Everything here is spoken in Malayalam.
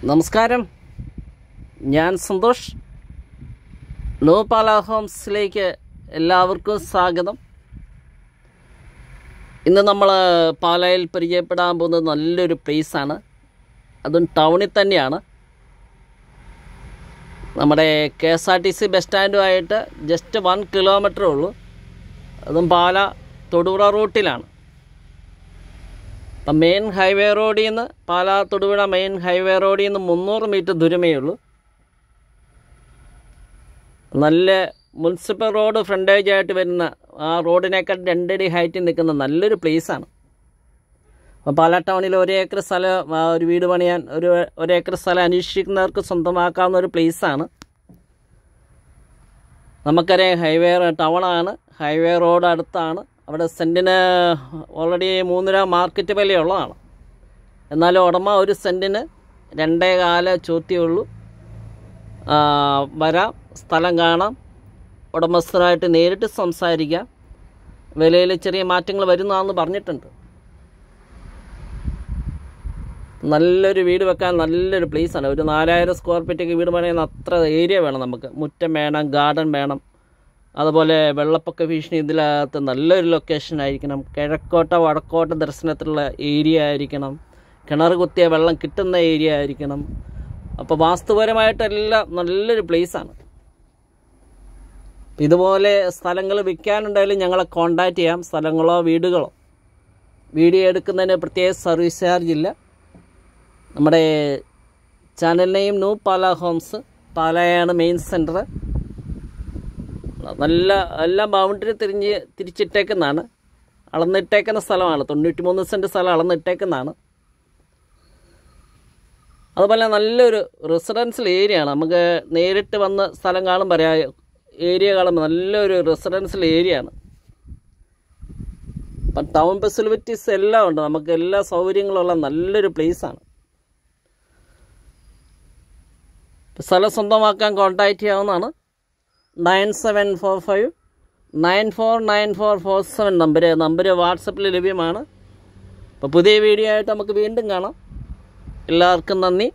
നമസ്കാരം, ഞാൻ സന്തോഷ്. ന്യൂ പാല ഹോംസിലേക്ക് എല്ലാവർക്കും സ്വാഗതം. ഇന്ന് നമ്മൾ പാലയിൽ പരിചയപ്പെടാൻ പോകുന്നത് നല്ലൊരു പ്ലേസാണ്. അതും ടൗണിൽ തന്നെയാണ്. നമ്മുടെ KSRTC ബസ് സ്റ്റാൻഡുമായിട്ട് ജസ്റ്റ് 1 കിലോമീറ്ററേ ഉള്ളൂ. അതും പാല തൊടുപുഴ റൂട്ടിലാണ്. അപ്പം മെയിൻ ഹൈവേ റോഡിൽ നിന്ന് പാല തൊടുപുഴ മെയിൻ ഹൈവേ റോഡിൽ നിന്ന് 300 മീറ്റർ ദൂരമേ ഉള്ളൂ. നല്ല മുനിസിപ്പൽ റോഡ് ഫ്രണ്ടേജ് ആയിട്ട് വരുന്ന ആ റോഡിനേക്കാൾ 2 അടി ഹൈറ്റിൽ നിൽക്കുന്ന നല്ലൊരു പ്ലേസാണ്. അപ്പോൾ പാല ടൗണിൽ 1 ഏക്കർ സ്ഥലം ഒരു വീട് പണിയാൻ ഒരു ഏക്കർ സ്ഥലം അന്വേഷിക്കുന്നവർക്ക് സ്വന്തമാക്കാവുന്ന ഒരു പ്ലേസാണ്. നമുക്കറിയാം ഹൈവേ ടൗണാണ്, ഹൈവേ റോഡ് അടുത്താണ്. അവിടെ സെൻറ്റിന് ഓൾറെഡി 3 രൂപ മാർക്കറ്റ് വിലയുള്ളതാണ്. എന്നാലും ഉടമ ഒരു സെൻറ്റിന് 2.25 ചോദ്യമേ വരാം, സ്ഥലം കാണാം, ഉടമസ്ഥനായിട്ട് നേരിട്ട് സംസാരിക്കാം. വിലയിൽ ചെറിയ മാറ്റങ്ങൾ വരുന്നതാണെന്ന് പറഞ്ഞിട്ടുണ്ട്. നല്ലൊരു വീട് വെക്കാൻ നല്ലൊരു പ്ലേസാണ്. ഒരു 4000 സ്ക്വയർ ഫീറ്റൊക്കെ വീട് പണിയുന്ന അത്ര ഏരിയ വേണം നമുക്ക്. മുറ്റം വേണം, ഗാർഡൻ വേണം. അതുപോലെ വെള്ളപ്പൊക്ക ഭീഷണി ഇതിനകത്ത് നല്ലൊരു ലൊക്കേഷൻ ആയിരിക്കണം. കിഴക്കോട്ട വടക്കോട്ട ദർശനത്തിലുള്ള ഏരിയ ആയിരിക്കണം. കിണർ കുത്തിയ വെള്ളം കിട്ടുന്ന ഏരിയ ആയിരിക്കണം. അപ്പോൾ വാസ്തുപരമായിട്ടെല്ലാം നല്ലൊരു പ്ലേസാണ്. ഇതുപോലെ സ്ഥലങ്ങൾ വിൽക്കാനുണ്ടായാലും ഞങ്ങളെ കോൺടാക്റ്റ് ചെയ്യാം. സ്ഥലങ്ങളോ വീടുകളോ വീഡിയോ എടുക്കുന്നതിന് പ്രത്യേക സർവീസ് ചാർജ് ഇല്ല. നമ്മുടെ ചാനൽ നെയിം ന്യൂ പാല ഹോംസ്, പാലയാണ് മെയിൻ സെൻറ്റർ. നല്ല എല്ലാം ബൗണ്ടറി തിരിച്ചിട്ടേക്കുന്നതാണ്. അളന്നിട്ടേക്കുന്ന സ്ഥലമാണ്. 93 സെൻറ്റ് സ്ഥലം അളന്നിട്ടേക്കുന്നതാണ്. അതുപോലെ നല്ലൊരു റെസിഡൻഷ്യൽ ഏരിയയാണ്. നമുക്ക് നേരിട്ട് വന്ന് സ്ഥലം കാണുമ്പോൾ പറയാം, ഏരിയ കാണുമ്പോൾ നല്ലൊരു റെസിഡൻഷ്യൽ ഏരിയയാണ്. അപ്പം ടൗൺ ഫെസിലിറ്റീസ് എല്ലാം ഉണ്ട്. നമുക്ക് എല്ലാ സൗകര്യങ്ങളുള്ള നല്ലൊരു പ്ലേസാണ്. സ്ഥലം സ്വന്തമാക്കാൻ കോൺടാക്റ്റ് ചെയ്യാവുന്നതാണ്. 9745 949447 നമ്പർ വാട്സപ്പിൽ ലഭ്യമാണ്. അപ്പോൾ പുതിയ വീഡിയോ ആയിട്ട് നമുക്ക് വീണ്ടും കാണാം. എല്ലാവർക്കും നന്ദി.